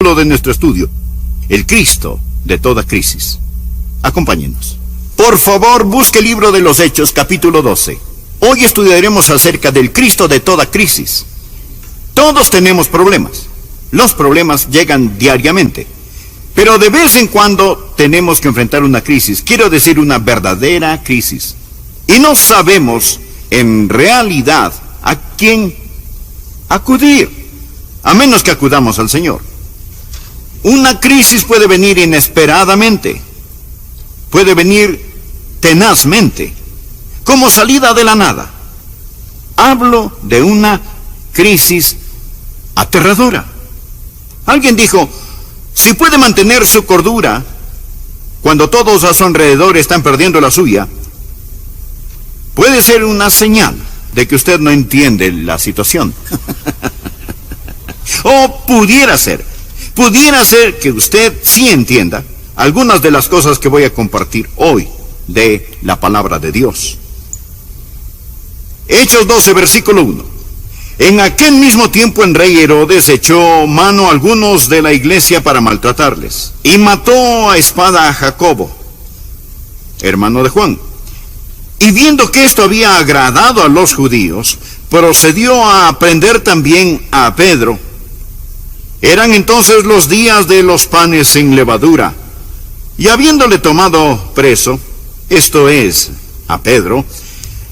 título de nuestro estudio: El Cristo de toda crisis. Acompáñenos. Por favor, busque el libro de los Hechos, capítulo 12. Hoy estudiaremos acerca del Cristo de toda crisis. Todos tenemos problemas. Los problemas llegan diariamente. Pero de vez en cuando tenemos que enfrentar una crisis. Quiero decir, una verdadera crisis. Y no sabemos, en realidad, a quién acudir, a menos que acudamos al Señor. Una crisis puede venir inesperadamente. Puede venir tenazmente, como salida de la nada. Hablo de una crisis aterradora. Alguien dijo: si puede mantener su cordura cuando todos a su alrededor están perdiendo la suya, puede ser una señal de que usted no entiende la situación. O pudiera ser que usted sí entienda algunas de las cosas que voy a compartir hoy de la palabra de Dios. Hechos 12, versículo 1. En aquel mismo tiempo el rey Herodes echó mano a algunos de la iglesia para maltratarles, y mató a espada a Jacobo, hermano de Juan. Y viendo que esto había agradado a los judíos, procedió a prender también a Pedro. Eran entonces los días de los panes sin levadura, y habiéndole tomado preso, esto es, a Pedro,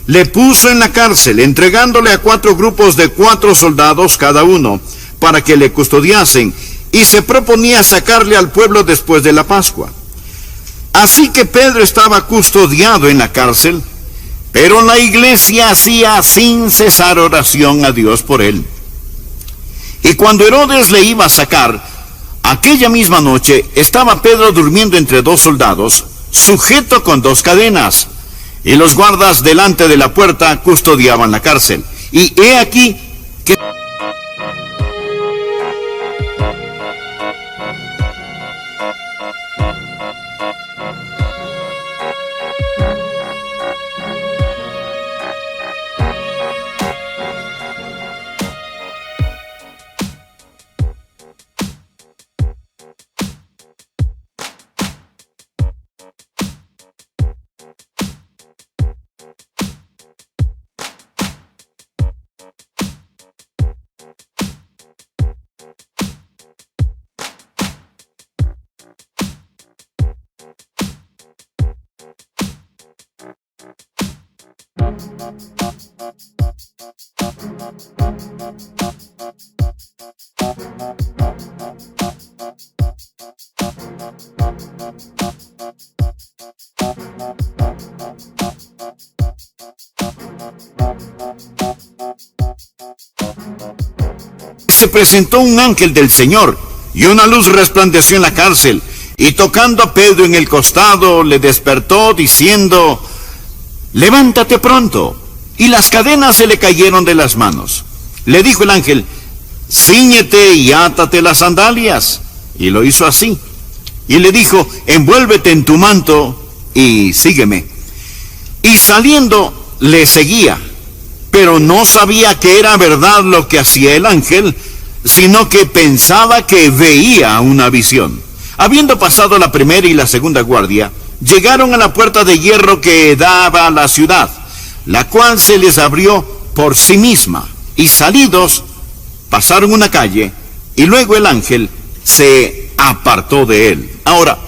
le puso en la cárcel, entregándole a 4 grupos de 4 soldados cada uno, para que le custodiasen, y se proponía sacarle al pueblo después de la Pascua. Así que Pedro estaba custodiado en la cárcel, pero la iglesia hacía sin cesar oración a Dios por él. Y cuando Herodes le iba a sacar, aquella misma noche estaba Pedro durmiendo entre 2 soldados, sujeto con 2 cadenas, y los guardas delante de la puerta custodiaban la cárcel. Y he aquí que se presentó un ángel del Señor, y una luz resplandeció en la cárcel, y tocando a Pedro en el costado, le despertó, diciendo: levántate pronto. Y las cadenas se le cayeron de las manos. Le dijo el ángel: cíñete y átate las sandalias. Y lo hizo así. Y le dijo: envuélvete en tu manto y sígueme. Y saliendo le seguía, pero no sabía que era verdad lo que hacía el ángel, sino que pensaba que veía una visión. Habiendo pasado la primera y la segunda guardia, llegaron a la puerta de hierro que daba a la ciudad, la cual se les abrió por sí misma, y salidos pasaron una calle, y luego el ángel se apartó de él. Ahora,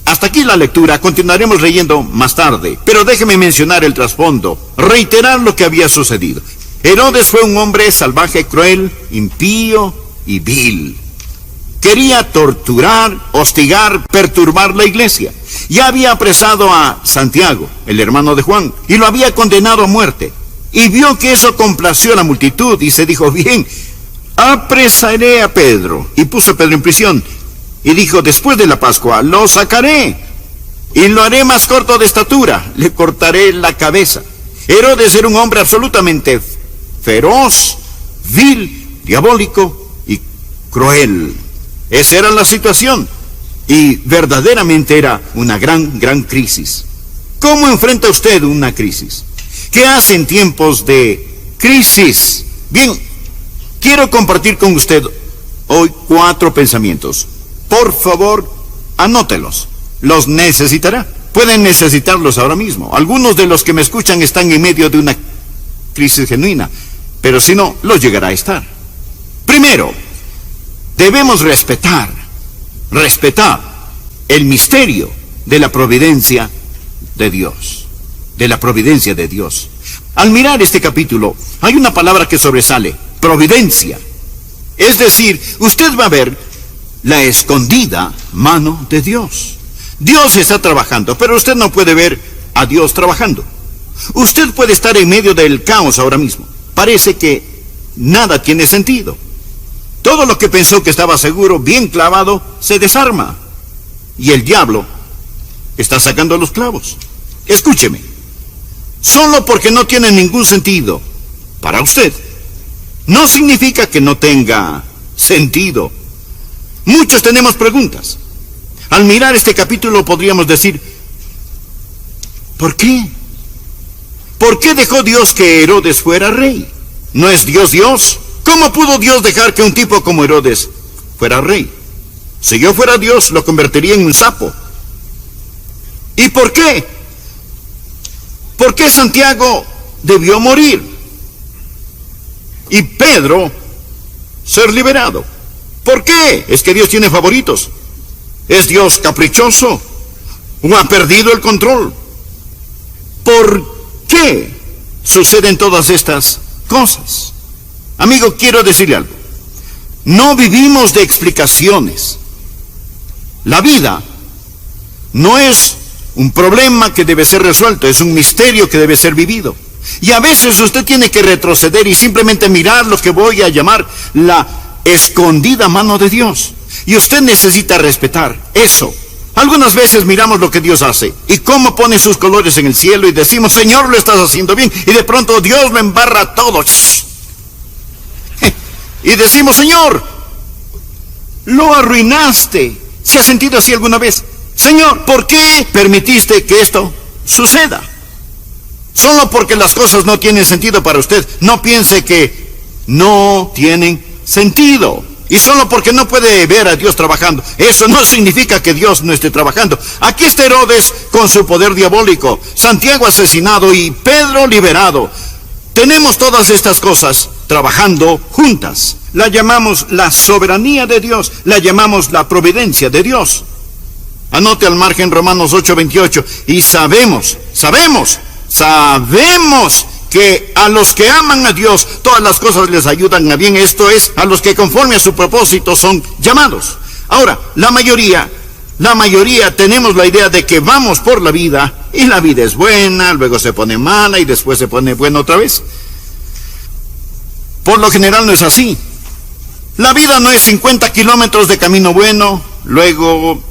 hasta aquí la lectura. Continuaremos leyendo más tarde, pero déjeme mencionar el trasfondo, reiterar lo que había sucedido. Herodes fue un hombre salvaje, cruel, impío y vil. Quería torturar, hostigar, perturbar la iglesia. Ya había apresado a Santiago, el hermano de Juan, y lo había condenado a muerte. Y vio que eso complació a la multitud, y se dijo: bien, apresaré a Pedro. Y puso a Pedro en prisión. Y dijo: después de la Pascua lo sacaré, y lo haré más corto de estatura, le cortaré la cabeza. Herodes era un hombre absolutamente feroz, vil, diabólico y cruel. Esa era la situación, y verdaderamente era una gran crisis. ¿Cómo enfrenta usted una crisis? ¿Qué hace en tiempos de crisis? Bien, quiero compartir con usted hoy 4 pensamientos. Por favor, anótelos. Los necesitará. Pueden necesitarlos ahora mismo. Algunos de los que me escuchan están en medio de una crisis genuina, pero si no, los llegará a estar. Primero, debemos respetar el misterio de la providencia de Dios. De la providencia de Dios. Al mirar este capítulo, hay una palabra que sobresale: providencia. Es decir, usted va a ver la escondida mano de Dios. Dios está trabajando, pero usted no puede ver a Dios trabajando. Usted puede estar en medio del caos ahora mismo. Parece que nada tiene sentido. Todo lo que pensó que estaba seguro, bien clavado, se desarma. Y el diablo está sacando los clavos. Escúcheme. Solo porque no tiene ningún sentido para usted, no significa que no tenga sentido. Muchos tenemos preguntas. Al mirar este capítulo podríamos decir: ¿por qué? ¿Por qué dejó Dios que Herodes fuera rey? ¿No es Dios Dios? ¿Cómo pudo Dios dejar que un tipo como Herodes fuera rey? Si yo fuera Dios, lo convertiría en un sapo. ¿Y por qué? ¿Por qué Santiago debió morir y Pedro ser liberado? ¿Por qué? ¿Es que Dios tiene favoritos? ¿Es Dios caprichoso? ¿O ha perdido el control? ¿Por qué suceden todas estas cosas? Amigo, quiero decirle algo. No vivimos de explicaciones. La vida no es un problema que debe ser resuelto, es un misterio que debe ser vivido. Y a veces usted tiene que retroceder y simplemente mirar lo que voy a llamar la escondida mano de Dios. Y usted necesita respetar eso. Algunas veces miramos lo que Dios hace y cómo pone sus colores en el cielo y decimos: Señor, lo estás haciendo bien. Y de pronto Dios lo embarra todo. Y decimos: Señor, lo arruinaste. ¿Se ha sentido así alguna vez? Señor, ¿por qué permitiste que esto suceda? Solo porque las cosas no tienen sentido para usted. No piense que no tienen sentido. Y solo porque no puede ver a Dios trabajando, eso no significa que Dios no esté trabajando. Aquí está Herodes con su poder diabólico, Santiago asesinado y Pedro liberado. Tenemos todas estas cosas trabajando juntas. La llamamos la soberanía de Dios, la llamamos la providencia de Dios. Anote al margen Romanos 8:28. Y sabemos que a los que aman a Dios, todas las cosas les ayudan a bien. Esto es, a los que conforme a su propósito son llamados. Ahora, la mayoría tenemos la idea de que vamos por la vida, y la vida es buena, luego se pone mala, y después se pone buena otra vez. Por lo general no es así. La vida no es 50 kilómetros de camino bueno, luego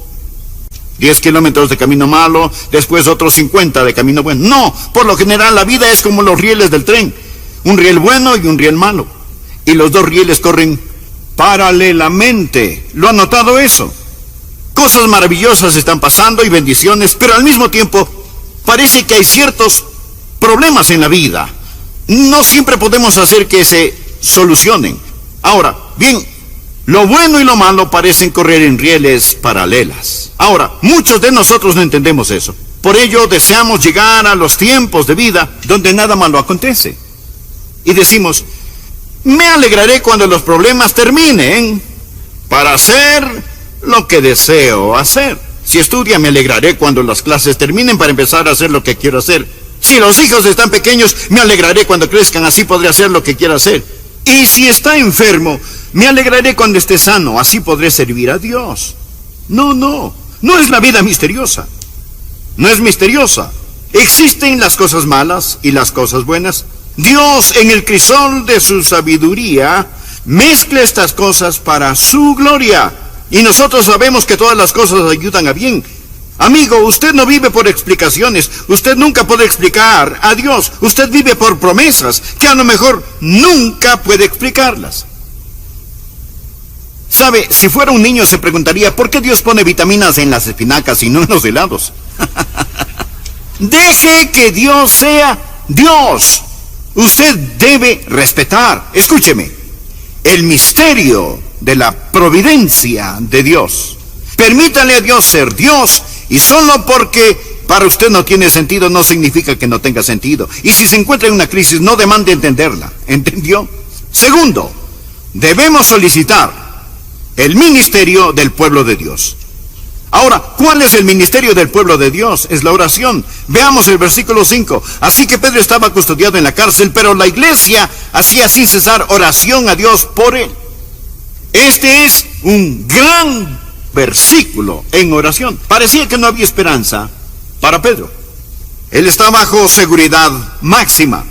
10 kilómetros de camino malo, después otros 50 de camino bueno. No, por lo general la vida es como los rieles del tren. Un riel bueno y un riel malo. Y los dos rieles corren paralelamente. ¿Lo han notado eso? Cosas maravillosas están pasando y bendiciones, pero al mismo tiempo parece que hay ciertos problemas en la vida. No siempre podemos hacer que se solucionen. Ahora, bien, lo bueno y lo malo parecen correr en rieles paralelas. Ahora, muchos de nosotros no entendemos eso. Por ello deseamos llegar a los tiempos de vida donde nada malo acontece. Y decimos: me alegraré cuando los problemas terminen para hacer lo que deseo hacer. Si estudia, me alegraré cuando las clases terminen para empezar a hacer lo que quiero hacer. Si los hijos están pequeños, me alegraré cuando crezcan, así podré hacer lo que quiero hacer. Y si está enfermo, me alegraré cuando esté sano, así podré servir a Dios. No es la vida misteriosa. No es misteriosa. Existen las cosas malas y las cosas buenas. Dios, en el crisol de su sabiduría, mezcla estas cosas para su gloria. Y nosotros sabemos que todas las cosas ayudan a bien. Amigo, usted no vive por explicaciones. Usted nunca puede explicar a Dios. Usted vive por promesas que a lo mejor nunca puede explicarlas. ¿Sabe? Si fuera un niño se preguntaría: ¿por qué Dios pone vitaminas en las espinacas y no en los helados? Deje que Dios sea Dios. Usted debe respetar, escúcheme, el misterio de la providencia de Dios. Permítale a Dios ser Dios, y solo porque para usted no tiene sentido no significa que no tenga sentido. Y si se encuentra en una crisis, no demande entenderla. ¿Entendió? Segundo, debemos solicitar el ministerio del pueblo de Dios. Ahora, ¿cuál es el ministerio del pueblo de Dios? Es la oración. Veamos el versículo 5. Así que Pedro estaba custodiado en la cárcel, pero la iglesia hacía sin cesar oración a Dios por él. Este es un gran versículo en oración. Parecía que no había esperanza para Pedro. Él está bajo seguridad máxima.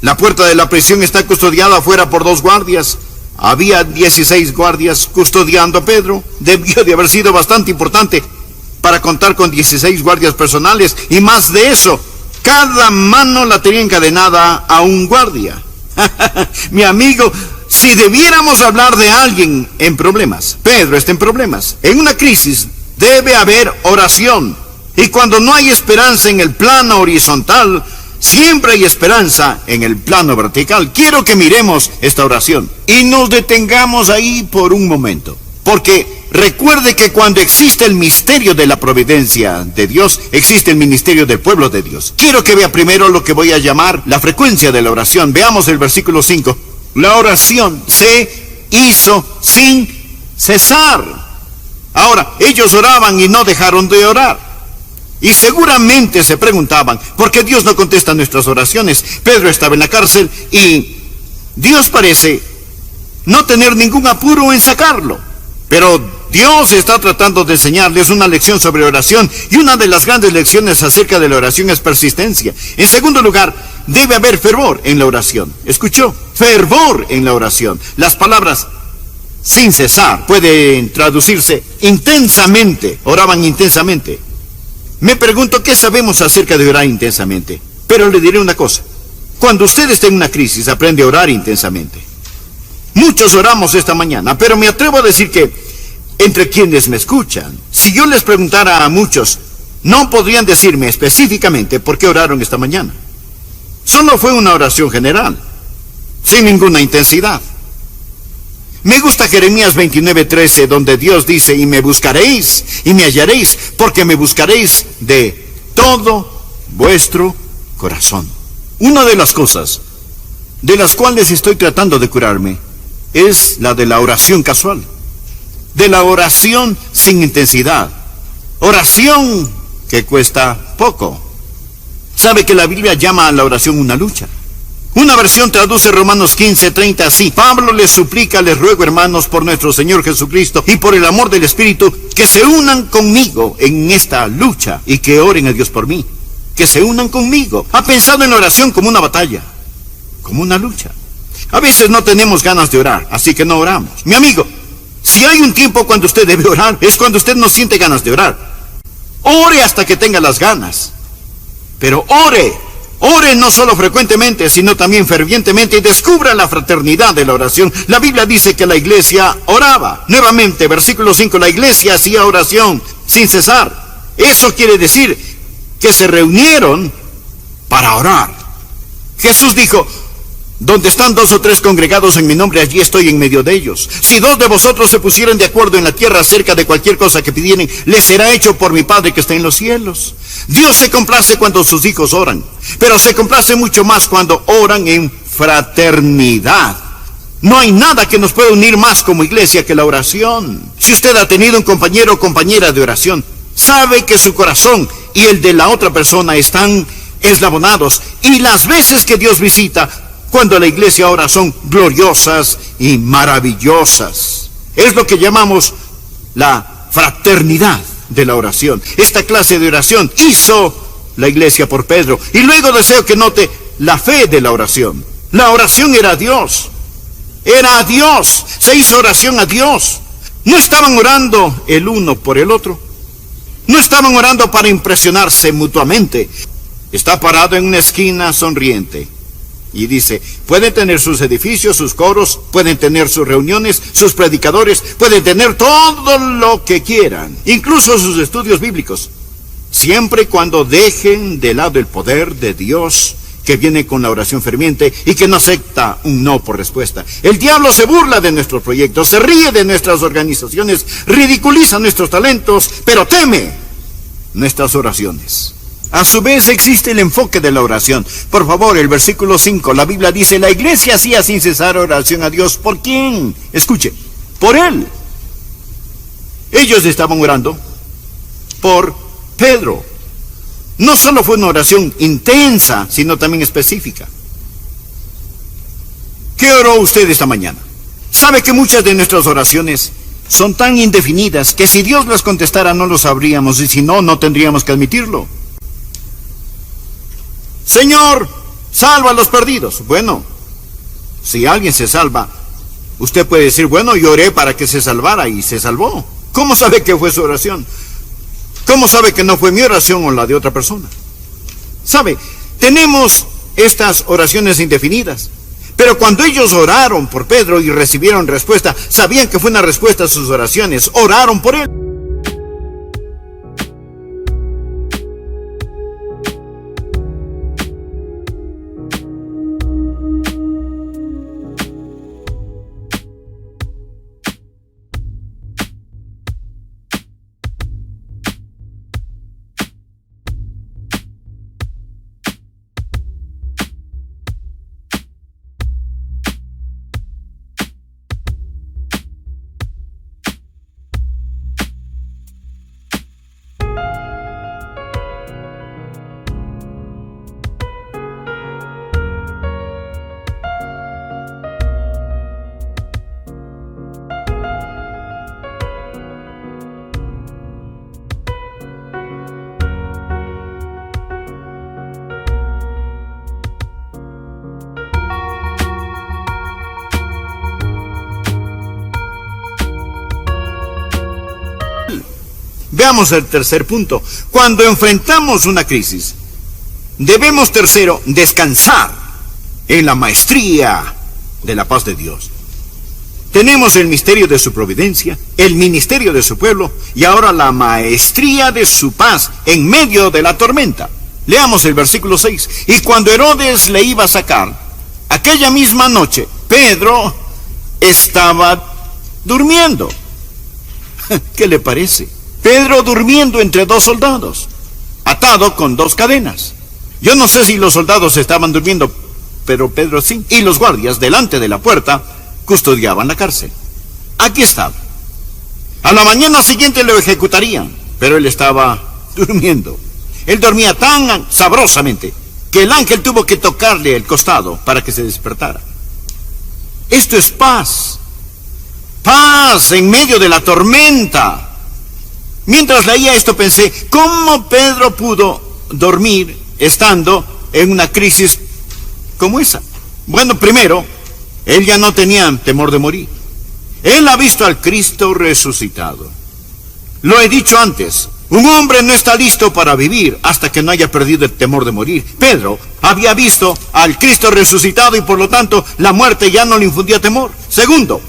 La puerta de la prisión está custodiada afuera por 2 guardias. Había 16 guardias custodiando a Pedro. Debió de haber sido bastante importante para contar con 16 guardias personales. Y más de eso, cada mano la tenía encadenada a un guardia. Mi amigo, si debiéramos hablar de alguien en problemas, Pedro está en problemas. En una crisis debe haber oración. Y cuando no hay esperanza en el plano horizontal, siempre hay esperanza en el plano vertical. Quiero que miremos esta oración y nos detengamos ahí por un momento. Porque recuerde que cuando existe el misterio de la providencia de Dios, existe el ministerio del pueblo de Dios. Quiero que vea primero lo que voy a llamar la frecuencia de la oración. Veamos el versículo 5. La oración se hizo sin cesar. Ahora, ellos oraban y no dejaron de orar. Y seguramente se preguntaban, ¿por qué Dios no contesta nuestras oraciones? Pedro estaba en la cárcel y Dios parece no tener ningún apuro en sacarlo. Pero Dios está tratando de enseñarles una lección sobre oración, y una de las grandes lecciones acerca de la oración es persistencia. En segundo lugar, debe haber fervor en la oración. ¿Escuchó? Fervor en la oración. Las palabras sin cesar pueden traducirse intensamente. Oraban intensamente. Me pregunto, ¿qué sabemos acerca de orar intensamente? Pero le diré una cosa. Cuando usted esté en una crisis, aprende a orar intensamente. Muchos oramos esta mañana, pero me atrevo a decir que entre quienes me escuchan, si yo les preguntara a muchos, no podrían decirme específicamente por qué oraron esta mañana. Solo fue una oración general, sin ninguna intensidad. Me gusta Jeremías 29:13, donde Dios dice, y me buscaréis, y me hallaréis, porque me buscaréis de todo vuestro corazón. Una de las cosas de las cuales estoy tratando de curarme es la de la oración casual, de la oración sin intensidad, oración que cuesta poco. ¿Sabe que la Biblia llama a la oración una lucha? Una versión traduce Romanos 15:30 así: Pablo les suplica, les ruego, hermanos, por nuestro Señor Jesucristo y por el amor del Espíritu, que se unan conmigo en esta lucha y que oren a Dios por mí. Que se unan conmigo. Ha pensado en la oración como una batalla, como una lucha. A veces no tenemos ganas de orar, así que no oramos. Mi amigo, si hay un tiempo cuando usted debe orar, es cuando usted no siente ganas de orar. Ore hasta que tenga las ganas. Pero ore no solo frecuentemente, sino también fervientemente, y descubra la fraternidad de la oración. La Biblia dice que la iglesia oraba. Nuevamente, versículo 5, la iglesia hacía oración sin cesar. Eso quiere decir que se reunieron para orar. Jesús dijo, donde están 2 o 3 congregados en mi nombre, allí estoy en medio de ellos. Si 2 de vosotros se pusieran de acuerdo en la tierra acerca de cualquier cosa que pidieren, les será hecho por mi Padre que está en los cielos. Dios se complace cuando sus hijos oran, pero se complace mucho más cuando oran en fraternidad. No hay nada que nos pueda unir más como iglesia que la oración. Si usted ha tenido un compañero o compañera de oración, sabe que su corazón y el de la otra persona están eslabonados, y las veces que Dios visita cuando la iglesia ora son gloriosas y maravillosas. Es lo que llamamos la fraternidad de la oración. Esta clase de oración hizo la iglesia por Pedro. Y luego deseo que note la fe de la oración. La oración era a Dios. Era a Dios. Se hizo oración a Dios. No estaban orando el uno por el otro. No estaban orando para impresionarse mutuamente. Está parado en una esquina sonriente y dice, pueden tener sus edificios, sus coros, pueden tener sus reuniones, sus predicadores, pueden tener todo lo que quieran, incluso sus estudios bíblicos, siempre y cuando dejen de lado el poder de Dios que viene con la oración ferviente y que no acepta un no por respuesta. El diablo se burla de nuestros proyectos, se ríe de nuestras organizaciones, ridiculiza nuestros talentos, pero teme nuestras oraciones. A su vez existe el enfoque de la oración. Por favor, el versículo 5, la Biblia dice, la iglesia hacía sin cesar oración a Dios. ¿Por quién? Escuche, por Él. Ellos estaban orando por Pedro. No solo fue una oración intensa, sino también específica. ¿Qué oró usted esta mañana? ¿Sabe que muchas de nuestras oraciones son tan indefinidas que si Dios las contestara no lo sabríamos y si no, no tendríamos que admitirlo? Señor, salva a los perdidos. Bueno, si alguien se salva, usted puede decir, bueno, yo oré para que se salvara y se salvó. ¿Cómo sabe que fue su oración? ¿Cómo sabe que no fue mi oración o la de otra persona? ¿Sabe? Tenemos estas oraciones indefinidas. Pero cuando ellos oraron por Pedro y recibieron respuesta, sabían que fue una respuesta a sus oraciones. Oraron por él. Veamos el tercer punto. Cuando enfrentamos una crisis, debemos, tercero, descansar en la maestría de la paz de Dios. Tenemos el misterio de su providencia, el ministerio de su pueblo y ahora la maestría de su paz en medio de la tormenta. Leamos el versículo 6. Y cuando Herodes le iba a sacar, aquella misma noche, Pedro estaba durmiendo. ¿Qué le parece? Pedro durmiendo entre dos soldados, atado con dos cadenas. Yo no sé si los soldados estaban durmiendo, pero Pedro sí. Y los guardias delante de la puerta custodiaban la cárcel. Aquí estaba. A la mañana siguiente lo ejecutarían, pero él estaba durmiendo. Él dormía tan sabrosamente que el ángel tuvo que tocarle el costado para que se despertara. Esto es paz. Paz en medio de la tormenta. Mientras leía esto pensé, ¿cómo Pedro pudo dormir estando en una crisis como esa? Bueno, primero, él ya no tenía temor de morir. Él ha visto al Cristo resucitado. Lo he dicho antes, un hombre no está listo para vivir hasta que no haya perdido el temor de morir. Pedro había visto al Cristo resucitado y por lo tanto la muerte ya no le infundía temor. Segundo,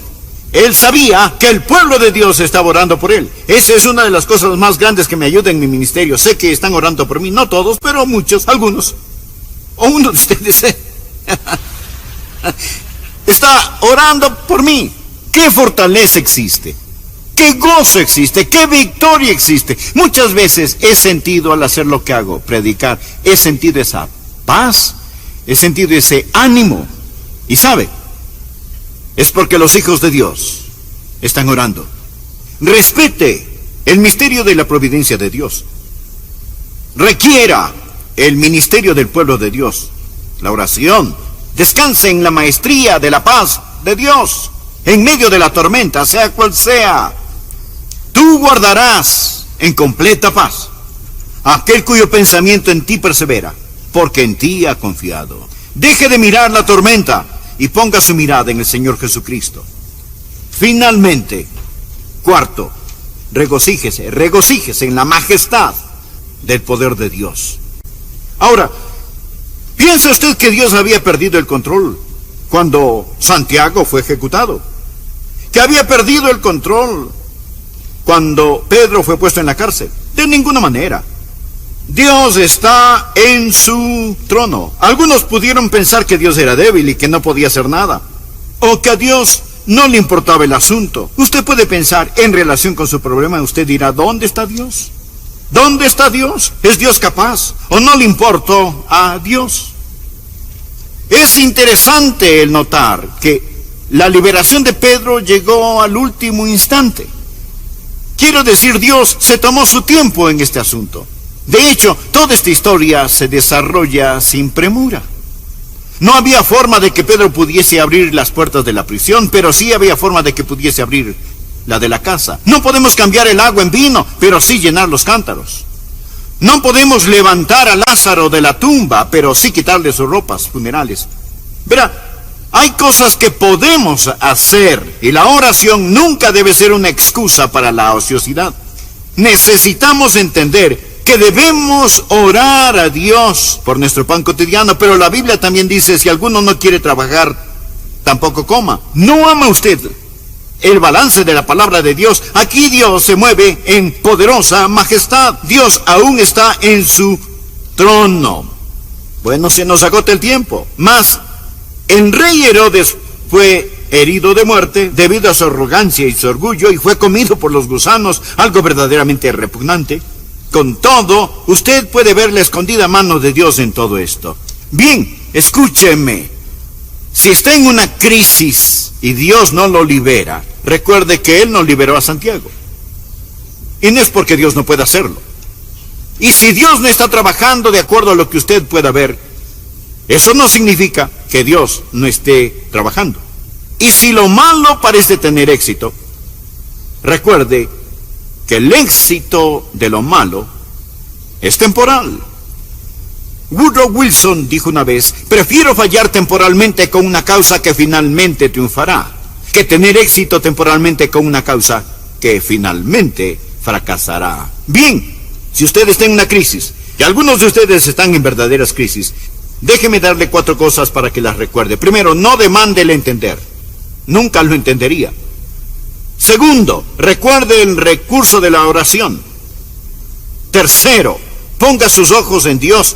él sabía que el pueblo de Dios estaba orando por él. Esa es una de las cosas más grandes que me ayuda en mi ministerio. Sé que están orando por mí, no todos, pero muchos, algunos. O uno de ustedes está orando por mí. ¿Qué fortaleza existe? ¿Qué gozo existe? ¿Qué victoria existe? Muchas veces he sentido al hacer lo que hago, predicar, he sentido esa paz, he sentido ese ánimo. Y sabe, es porque los hijos de Dios están orando. Respete el misterio de la providencia de Dios. Requiera el ministerio del pueblo de Dios, la oración. Descanse en la maestría de la paz de Dios, en medio de la tormenta, sea cual sea. Tú guardarás en completa paz aquel cuyo pensamiento en ti persevera, porque en ti ha confiado. Deje de mirar la tormenta y ponga su mirada en el Señor Jesucristo. Finalmente, cuarto, regocíjese en la majestad del poder de Dios. Ahora, ¿piensa usted que Dios había perdido el control cuando Santiago fue ejecutado? ¿Que había perdido el control cuando Pedro fue puesto en la cárcel? De ninguna manera. Dios está en su trono. Algunos pudieron pensar que Dios era débil y que no podía hacer nada, o que a Dios no le importaba el asunto. Usted puede pensar en relación con su problema, usted dirá, ¿dónde está Dios? ¿Dónde está Dios? ¿Es Dios capaz? ¿O no le importó a Dios? Es interesante el notar que la liberación de Pedro llegó al último instante. Quiero decir, Dios se tomó su tiempo en este asunto. De hecho, toda esta historia se desarrolla sin premura. No había forma de que Pedro pudiese abrir las puertas de la prisión, pero sí había forma de que pudiese abrir la de la casa. No podemos cambiar el agua en vino, pero sí llenar los cántaros. No podemos levantar a Lázaro de la tumba, pero sí quitarle sus ropas funerales. Verá, hay cosas que podemos hacer, y la oración nunca debe ser una excusa para la ociosidad. Necesitamos entender que debemos orar a Dios por nuestro pan cotidiano, pero la Biblia también dice, si alguno no quiere trabajar, tampoco coma. ¿No ama usted el balance de la palabra de Dios? Aquí Dios se mueve en poderosa majestad. Dios aún está en su trono. Bueno, se nos agota el tiempo. Mas el rey Herodes fue herido de muerte debido a su arrogancia y su orgullo, y fue comido por los gusanos, algo verdaderamente repugnante. Con todo, usted puede ver la escondida mano de Dios en todo esto. Bien, escúcheme. Si está en una crisis y Dios no lo libera, recuerde que Él no liberó a Santiago. Y no es porque Dios no pueda hacerlo. Y si Dios no está trabajando de acuerdo a lo que usted pueda ver, eso no significa que Dios no esté trabajando. Y si lo malo parece tener éxito, recuerde que el éxito de lo malo es temporal. Woodrow Wilson dijo una vez, prefiero fallar temporalmente con una causa que finalmente triunfará, que tener éxito temporalmente con una causa que finalmente fracasará. Bien, si usted está en una crisis, y algunos de ustedes están en verdaderas crisis, déjeme darle 4 cosas para que las recuerde. Primero, no demande el entender. Nunca lo entendería. Segundo, recuerde el recurso de la oración. Tercero, ponga sus ojos en Dios.